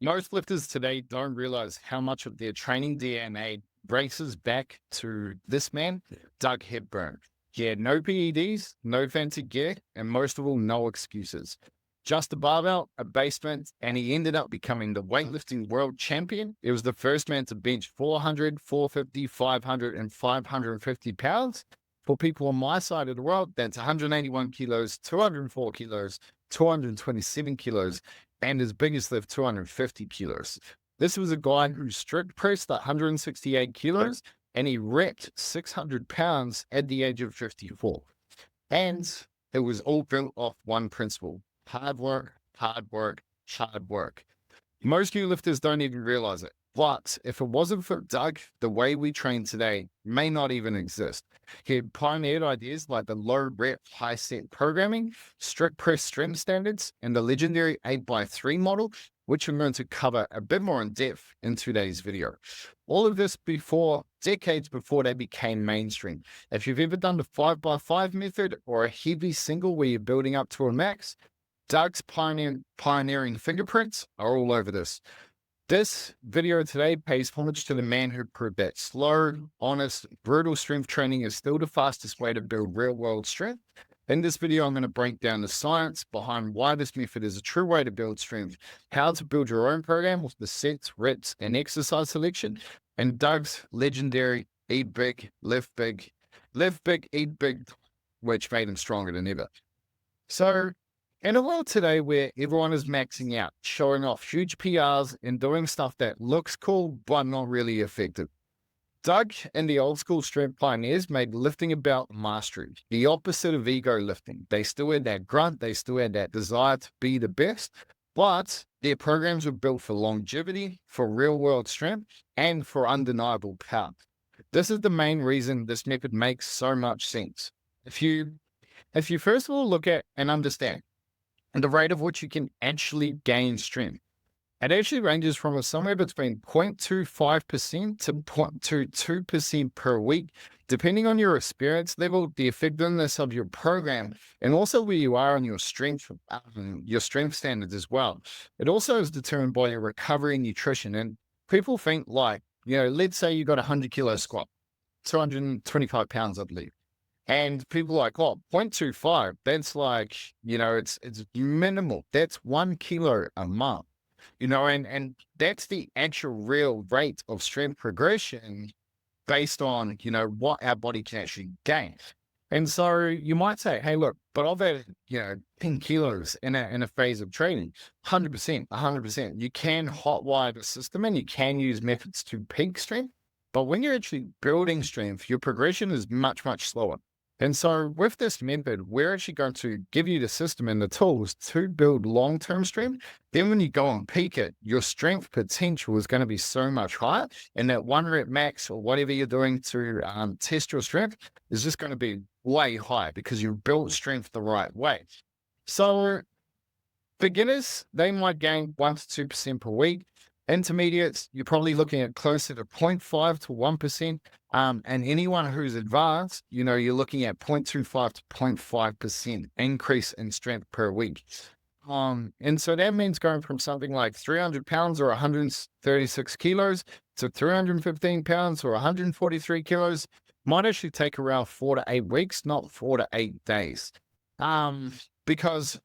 Most lifters today don't realize how much of their training DNA races back to this man, Doug Hepburn. He had no PEDs, no fancy gear, and most of all, no excuses. Just a barbell, a basement, and he ended up becoming the weightlifting world champion. He was the first man to bench 400, 450, 500, and 550 pounds. For people on my side of the world, that's 181 kilos, 204 kilos, 227 kilos, and his biggest lift, 250 kilos. This was a guy who strict pressed 168 kilos and he repped 600 pounds at the age of 54. And it was all built off one principle: hard work, hard work, hard work. Most new lifters don't even realize it. But if it wasn't for Doug, the way we train today may not even exist. He had pioneered ideas like the low rep, high set programming, strict press strength standards, and the legendary 8x3 model, which I'm going to cover a bit more in depth in today's video. All of this decades before they became mainstream. If you've ever done the 5x5 method or a heavy single where you're building up to a max, Doug's pioneering fingerprints are all over this. This video today pays homage to the man who proved that slow, honest, brutal strength training is still the fastest way to build real-world strength. In this video, I'm going to break down the science behind why this method is a true way to build strength, how to build your own program with the sets, reps, and exercise selection, and Doug's legendary eat big, live big, eat big, which made him stronger than ever. So, in a world today where everyone is maxing out, showing off huge PRs and doing stuff that looks cool but not really effective, Doug and the old school strength pioneers made lifting about mastery, the opposite of ego lifting. They still had that grunt, they still had that desire to be the best, but their programs were built for longevity, for real world strength, and for undeniable power. This is the main reason this method makes so much sense. If you first of all look at and understand and the rate of which you can actually gain strength, it actually ranges from somewhere between 0.25% to 0.22% per week, depending on your experience level, the effectiveness of your program, and also where you are on your strength standards as well. It also is determined by your recovery and nutrition. And people think like, let's say you got a 100 kilo squat, 225 pounds, I believe. And people are like, oh, 0.25, that's like, it's minimal. That's 1 kilo a month, and that's the actual real rate of strength progression based on, what our body can actually gain. And so you might say, hey, look, but I've had, 10 kilos in a phase of training, 100%, 100%. You can hotwire the system and you can use methods to peak strength. But when you're actually building strength, your progression is much, much slower. And so with this method, we're actually going to give you the system and the tools to build long-term strength. Then when you go and peak it, your strength potential is going to be so much higher. And that 1 rep max or whatever you're doing to test your strength is just going to be way higher because you've built strength the right way. So beginners, they might gain 1 to 2% per week. Intermediates, you're probably looking at closer to 0.5 to 1%. And anyone who's advanced, you're looking at 0.25 to 0.5% increase in strength per week. And so that means going from something like 300 pounds or 136 kilos to 315 pounds or 143 kilos might actually take around 4 to 8 weeks, not 4 to 8 days. Because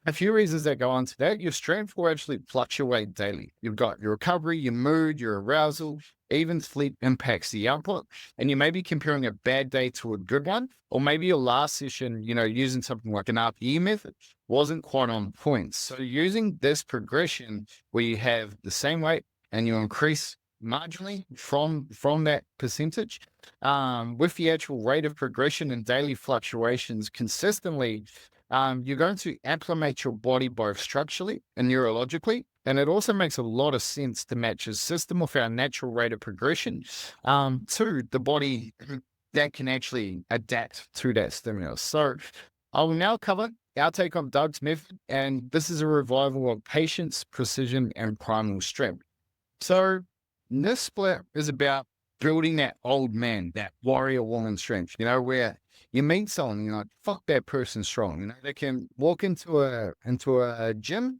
a few reasons that go on to that, your strength will actually fluctuate daily. You've got your recovery, your mood, your arousal, even sleep impacts the output. And you may be comparing a bad day to a good one, or maybe your last session, using something like an RPE method wasn't quite on point. So using this progression where you have the same weight and you increase marginally from that percentage, with the actual rate of progression and daily fluctuations consistently, you're going to acclimate your body both structurally and neurologically. And it also makes a lot of sense to match a system with our natural rate of progression to the body that can actually adapt to that stimulus. So I will now cover our take on Doug's method, and this is a revival of patience, precision, and primal strength. So this split is about building that old man, that warrior woman strength, where you meet someone, you're like, fuck, that person's strong. They can walk into a gym,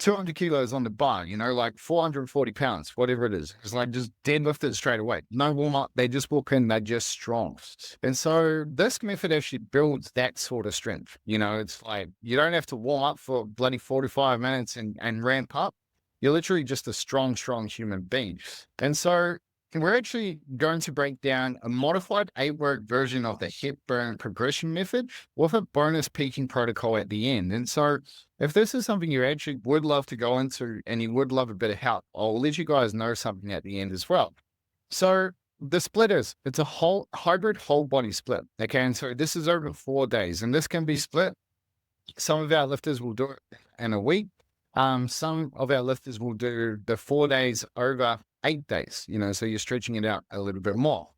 200 kilos on the bar, like 440 pounds, whatever it is. It's like just deadlift it straight away. No warm up. They just walk in, they're just strong. And so this method actually builds that sort of strength. It's like you don't have to warm up for bloody 45 minutes and ramp up. You're literally just a strong, strong human being. And so we're actually going to break down a modified 8-work version of the Hepburn progression method with a bonus peaking protocol at the end. And so if this is something you actually would love to go into and you would love a bit of help, I'll let you guys know something at the end as well. So the split it's a whole hybrid whole body split. Okay. And so this is over 4 days, and this can be split. Some of our lifters will do it in a week. Some of our lifters will do the 4 days over 8 days, so you're stretching it out a little bit more.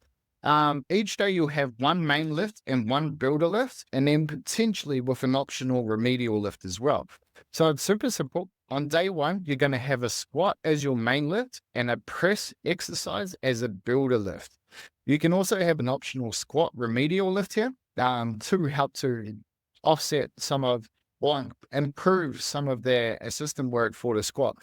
Each day you'll have one main lift and one builder lift, and then potentially with an optional remedial lift as well. So it's super simple. On day one, you're going to have a squat as your main lift and a press exercise as a builder lift. You can also have an optional squat remedial lift here to help to offset some of or improve some of their assistant work for the squat.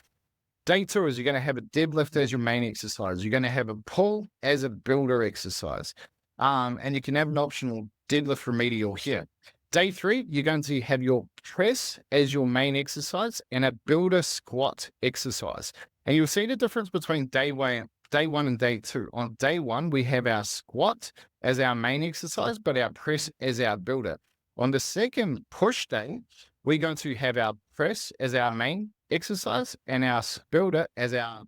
Day 2 is you're going to have a deadlift as your main exercise. You're going to have a pull as a builder exercise. And you can have an optional deadlift remedial here. Day 3, you're going to have your press as your main exercise and a builder squat exercise. And you'll see the difference between day 1 and day 2. On day 1, we have our squat as our main exercise, but our press as our builder. On the second push day, we're going to have our press as our main exercise and our builder as our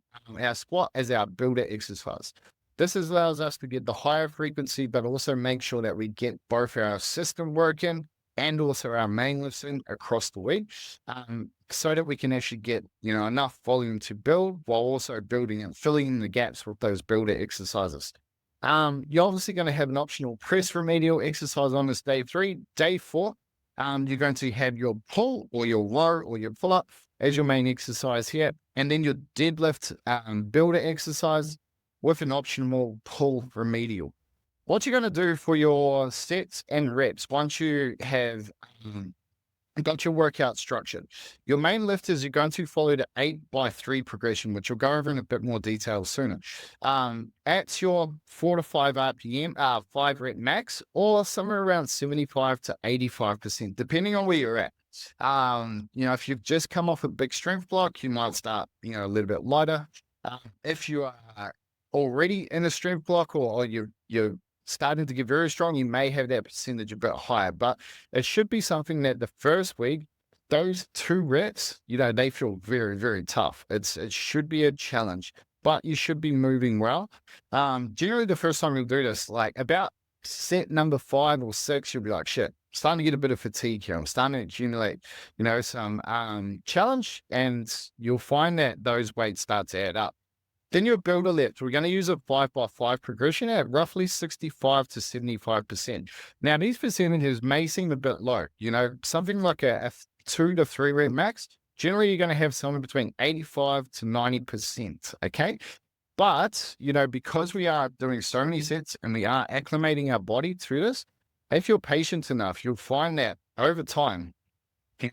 squat as our builder exercise. This allows us to get the higher frequency, but also make sure that we get both our system working and also our main lifts in across the week, so that we can actually get enough volume to build while also building and filling in the gaps with those builder exercises. You're obviously going to have an optional press remedial exercise on this day 3. Day 4, you're going to have your pull or your row or your pull up as your main exercise here, and then your deadlift builder exercise with an optional pull remedial. What you're going to do for your sets and reps once you have got your workout structured. Your main lift is you're going to follow the 8x3 progression, which we'll go over in a bit more detail sooner. At your 4 to 5 RPM, 5 rep max, or somewhere around 75 to 85%, depending on where you're at. If you've just come off a big strength block, you might start, a little bit lighter. If you are already in a strength block or you're starting to get very strong, you may have that percentage a bit higher, but it should be something that the first week, those 2 reps, they feel very, very tough. It should be a challenge, but you should be moving well. Generally the first time you'll do this, like about set number 5 or 6, you'll be like, shit, I'm starting to get a bit of fatigue here. I'm starting to accumulate, some challenge, and you'll find that those weights start to add up. Then your builder lift, we're going to use a 5x5 progression at roughly 65 to 75%. Now, these percentages may seem a bit low, something like a 2 to 3 rep max. Generally, you're going to have somewhere between 85 to 90%. Okay. But, because we are doing so many sets and we are acclimating our body to this, if you're patient enough, you'll find that over time,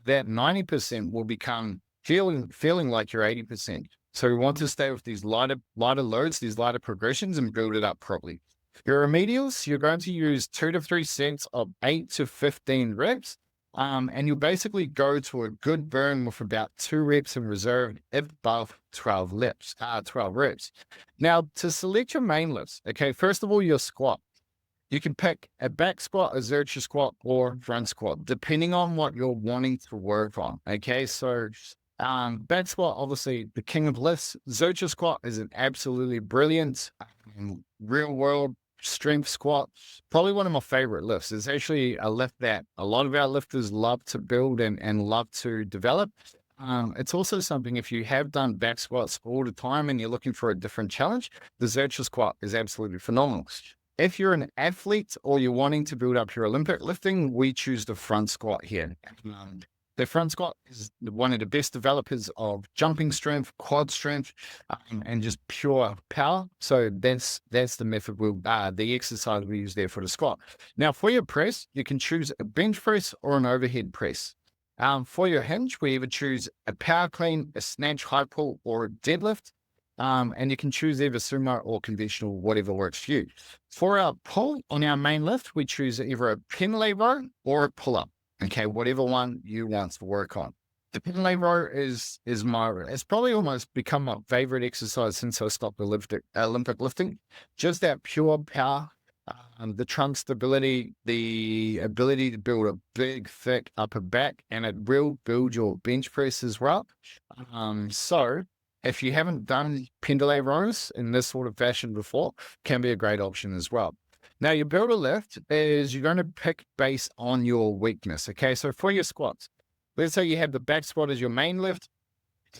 that 90% will become feeling like you're 80%. So we want to stay with these lighter loads, these lighter progressions, and build it up properly. Your remedials, you're going to use 2 to 3 sets of 8 to 15 reps. And you'll basically go to a good burn with about 2 reps in reserve above 12 reps. Now, to select your main lifts, okay, first of all, your squat. You can pick a back squat, a Zercher squat, or front squat, depending on what you're wanting to work on. Okay, so back squat, obviously the king of lifts. Zercher squat is an absolutely brilliant real world strength squat. Probably one of my favorite lifts. It's actually a lift that a lot of our lifters love to build and love to develop. It's also something, if you have done back squats all the time and you're looking for a different challenge, the Zercher squat is absolutely phenomenal. If you're an athlete or you're wanting to build up your Olympic lifting, we choose the front squat here. The front squat is one of the best developers of jumping strength, quad strength, and just pure power. So that's the method the exercise we use there for the squat. Now for your press, you can choose a bench press or an overhead press. For your hinge, we either choose a power clean, a snatch, high pull, or a deadlift. And you can choose either sumo or conventional, whatever works for you. For our pull on our main lift, we choose either a pendlay row or a pull-up. Okay, whatever one you want to work on. The pendlay row it's probably almost become my favorite exercise since I stopped Olympic lifting. Just that pure power, the trunk stability, the ability to build a big, thick upper back, and it will build your bench press as well. So if you haven't done pendlay rows in this sort of fashion before, can be a great option as well. Now, your builder lift is you're going to pick based on your weakness. Okay, so for your squats, let's say you have the back squat as your main lift.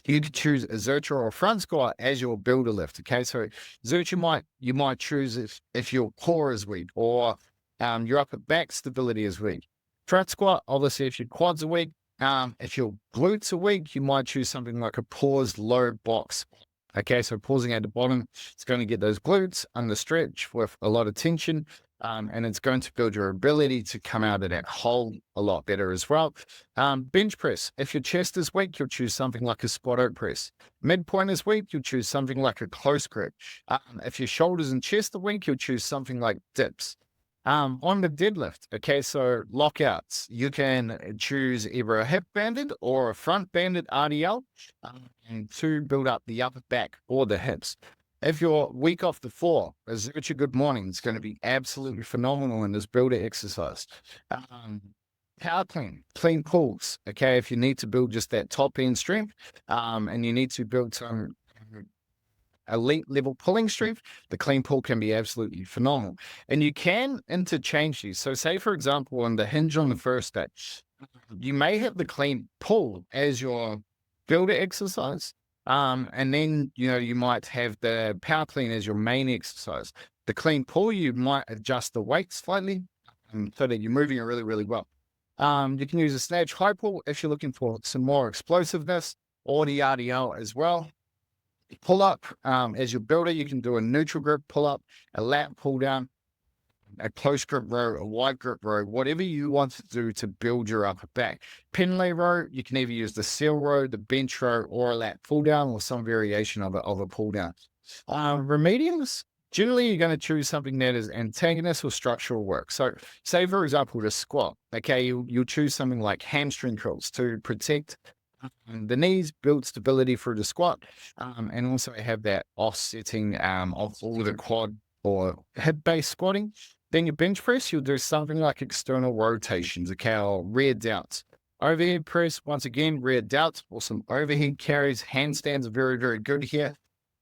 You could choose a Zercher or a front squat as your builder lift. Okay, so Zercher you might choose if your core is weak or your upper back stability is weak. Front squat, obviously, if your quads are weak. If your glutes are weak, you might choose something like a paused low box. Okay, so pausing at the bottom, it's going to get those glutes under stretch with a lot of tension, and it's going to build your ability to come out of that hole a lot better as well. Bench press, if your chest is weak, you'll choose something like a squat oak press. Midpoint is weak, you'll choose something like a close grip. If your shoulders and chest are weak, you'll choose something like dips. On the deadlift, okay, so lockouts, you can choose either a hip banded or a front banded RDL to build up the upper back or the hips. If you're weak off the floor, a Zercher Good Morning is going to be absolutely phenomenal in this builder exercise. Power clean pulls, okay, if you need to build just that top end strength and you need to build some elite level pulling strength, the clean pull can be absolutely phenomenal. And you can interchange these. So say, for example, on the hinge on the first day, you may have the clean pull as your builder exercise. And then, you might have the power clean as your main exercise. The clean pull, you might adjust the weight slightly so that you're moving it really, really well. You can use a snatch high pull if you're looking for some more explosiveness, or the RDL as well. Pull up, as your builder, you can do a neutral grip pull up, a lat pull down, a close grip row, a wide grip row, whatever you want to do to build your upper back. Pendlay row, you can either use the seal row, the bench row, or a lat pull down, or some variation of a pull down. Remedials, generally you're going to choose something that is antagonist or structural work. So say, for example, the squat, okay, you'll choose something like hamstring curls to protect the knees, build stability through the squat, and also have that offsetting of all the quad or hip-based squatting. Then your bench press, you'll do something like external rotations, okay, or rear delts. Overhead press, once again, rear delts or some overhead carries. Handstands are very, very good here.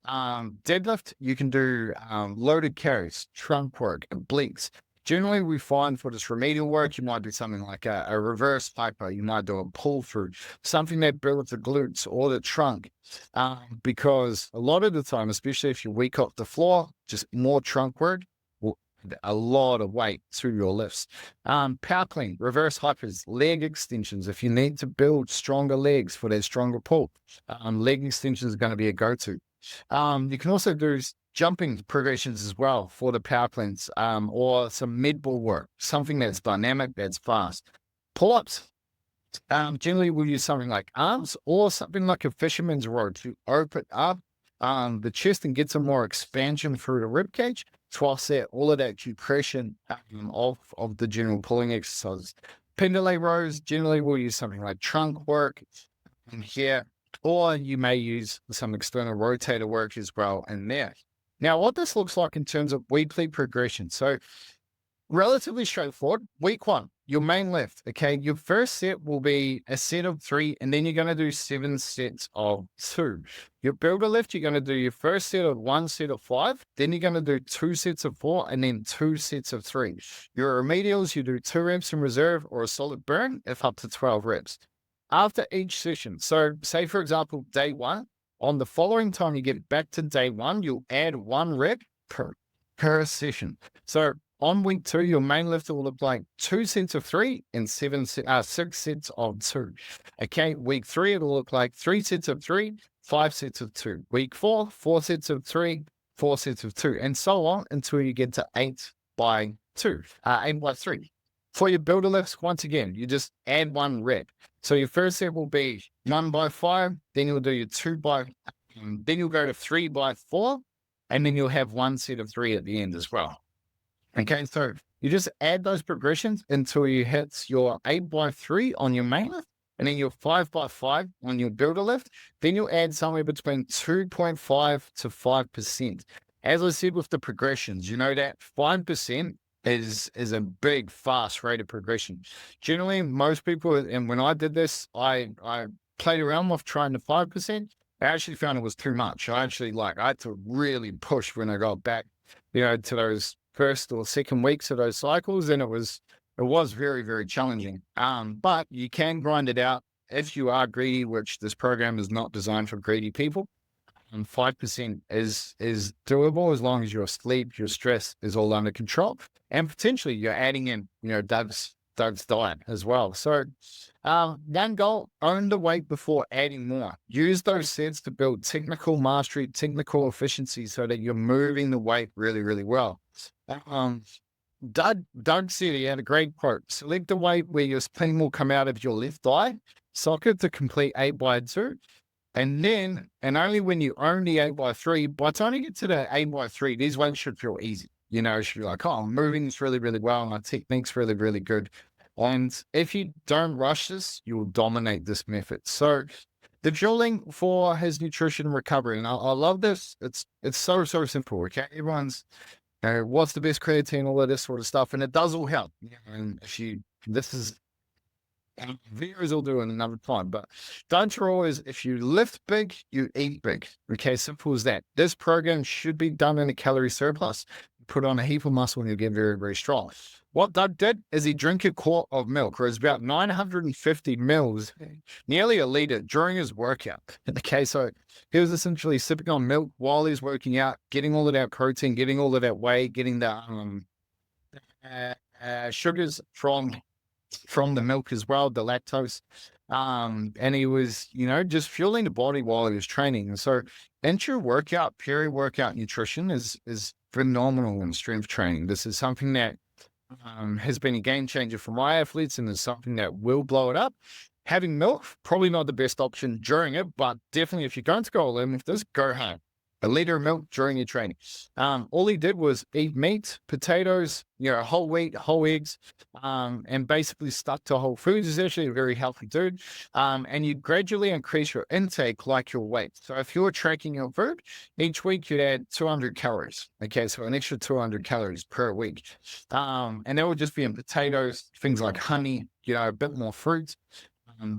Deadlift, you can do loaded carries, trunk work, and obliques. Generally, we find for this remedial work, you might do something like a reverse hyper. You might do a pull through, something that builds the glutes or the trunk. Because a lot of the time, especially if you're weak off the floor, just more trunk work will add a lot of weight through your lifts. Power clean, reverse hypers, leg extensions. If you need to build stronger legs for that stronger pull, leg extensions are going to be a go-to. You can also do jumping progressions as well for the power cleans, or some mid-ball work, something that's dynamic, that's fast. Pull-ups, generally we'll use something like arms or something like a fisherman's row to open up the chest and get some more expansion through the rib cage to offset all of that compression of the general pulling exercises. Pendlay rows, generally we'll use something like trunk work in here, or you may use some external rotator work as well in there. Now, what this looks like in terms of weekly progression. So relatively straightforward. Week 1, your main lift. Okay. Your first set will be a set of 3, and then you're going to do 7 sets of 2. Your builder lift, you're going to do your first set of 1 set of 5, then you're going to do 2 sets of 4, and then 2 sets of 3. Your remedials, you do 2 reps in reserve or a solid burn if up to 12 reps. After each session, so say, for example, day 1, on the following time you get back to day 1, you'll add 1 rep per session. So on week 2, your main lift will look like 2 sets of 3 and 6 sets of 2. Okay, week 3, it'll look like 3 sets of 3, 5 sets of 2. Week 4, 4 sets of 3, 4 sets of 2, and so on until you get to 8 by 2, 8 by 3. For your builder lifts, once again, you just add 1 rep. So your first set will be 1 by 5, then you'll do your 2 by, then you'll go to 3 by 4, and then you'll have 1 set of 3 at the end as well. Okay, so you just add those progressions until you hit your 8 by 3 on your main lift, and then your 5 by 5 on your builder lift. Then you'll add somewhere between 2.5 to 5%. As I said with the progressions, you know that 5% is a big, fast rate of progression. Generally, most people, and when I did this, I played around with trying to 5%. I actually found it was too much. I had to really push when I got back, to those first or second weeks of those cycles, and it was very, very challenging. But you can grind it out if you are greedy, which this program is not designed for greedy people. 5% is doable as long as your sleep, your stress is all under control, and potentially you're adding in, Doug's diet as well. So, one goal: own the weight before adding more. Use those sets to build technical mastery, technical efficiency, so that you're moving the weight really, really well. Doug said, he had a great quote: select the weight where your spleen will come out of your left thigh socket to complete 8 by 2. And only when you own the 8 by 3, by the time you get to the 8 by 3, these weights should feel easy. It should be like, oh, I'm moving this really, really well. My technique's really, really good. And if you don't rush this, you'll dominate this method. So the drilling for his nutrition recovery, and I love this. It's so, so simple. Okay. Everyone's, what's the best creatine, all of this sort of stuff. And it does all help. And videos will do it another time, but don't you always, if you lift big, you eat big. Okay, simple as that. This program should be done in a calorie surplus. Put on a heap of muscle and you'll get very, very strong. What Doug did is he drank a quart of milk, or it's about 950 mils, nearly a liter, during his workout. Okay, so he was essentially sipping on milk while he's working out, getting all of that protein, getting all of that whey, getting the sugars from the milk as well, the lactose. And he was, just fueling the body while he was training. And so intra-workout, peri-workout nutrition is phenomenal in strength training. This is something that has been a game changer for my athletes, and is something that will blow it up. Having milk, probably not the best option during it, but definitely if you're going to go all in with this, go home. A liter of milk during your training. All he did was eat meat, potatoes, whole wheat, whole eggs, and basically stuck to whole foods. He's actually a very healthy dude. And you gradually increase your intake like your weight. So if you're tracking your food, each week you'd add 200 calories. Okay, so an extra 200 calories per week. And that would just be in potatoes, things like honey, a bit more fruit.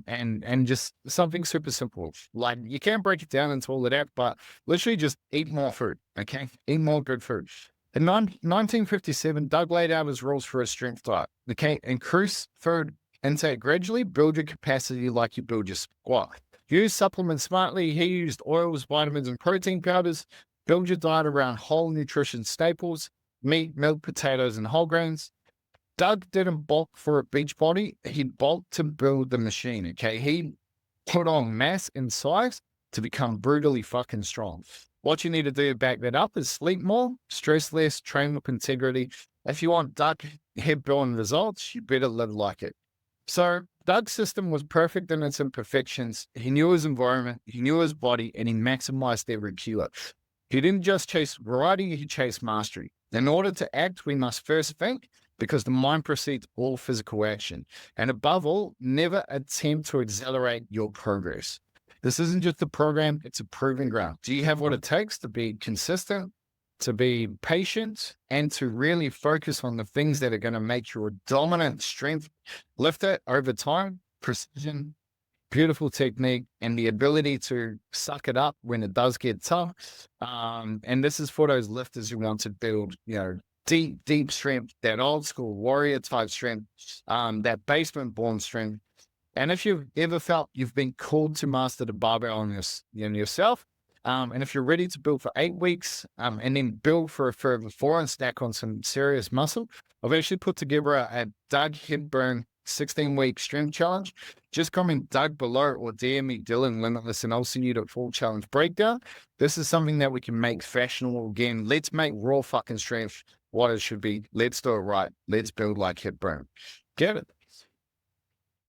And just something super simple. Like, you can't break it down into all of that, but literally just eat more food. Okay, eat more good food. In 1957, Doug laid out his rules for a strength diet. Okay, increase food intake gradually, build your capacity like you build your squat. Use supplements smartly. He used oils, vitamins, and protein powders. Build your diet around whole nutrition staples: meat, milk, potatoes, and whole grains. Doug didn't bulk for a beach body. He bulked to build the machine, okay? He put on mass and size to become brutally fucking strong. What you need to do to back that up is sleep more, stress less, train with integrity. If you want Doug Hepburn results, you better live like it. So Doug's system was perfect in its imperfections. He knew his environment, he knew his body, and he maximized every kilo. He didn't just chase variety, he chased mastery. In order to act, we must first think, because the mind precedes all physical action. And above all, never attempt to accelerate your progress. This isn't just a program, it's a proving ground. Do you have what it takes to be consistent, to be patient, and to really focus on the things that are going to make your dominant strength lifter over time? Precision, beautiful technique, and the ability to suck it up when it does get tough. And this is for those lifters who want to build, deep strength, that old school warrior type strength, that basement-born strength. And if you've ever felt you've been called to master the barbell on yourself, and if you're ready to build for 8 weeks, and then build for a further 4 and stack on some serious muscle, I've actually put together a Doug Hepburn 16-week strength challenge. Just comment Doug below or DM me Dylan Limitless, and I'll send you the full challenge breakdown. This is something that we can make fashionable again. Let's make raw fucking strength what it should be. Let's do it right. Let's build like Hepburn. Get it.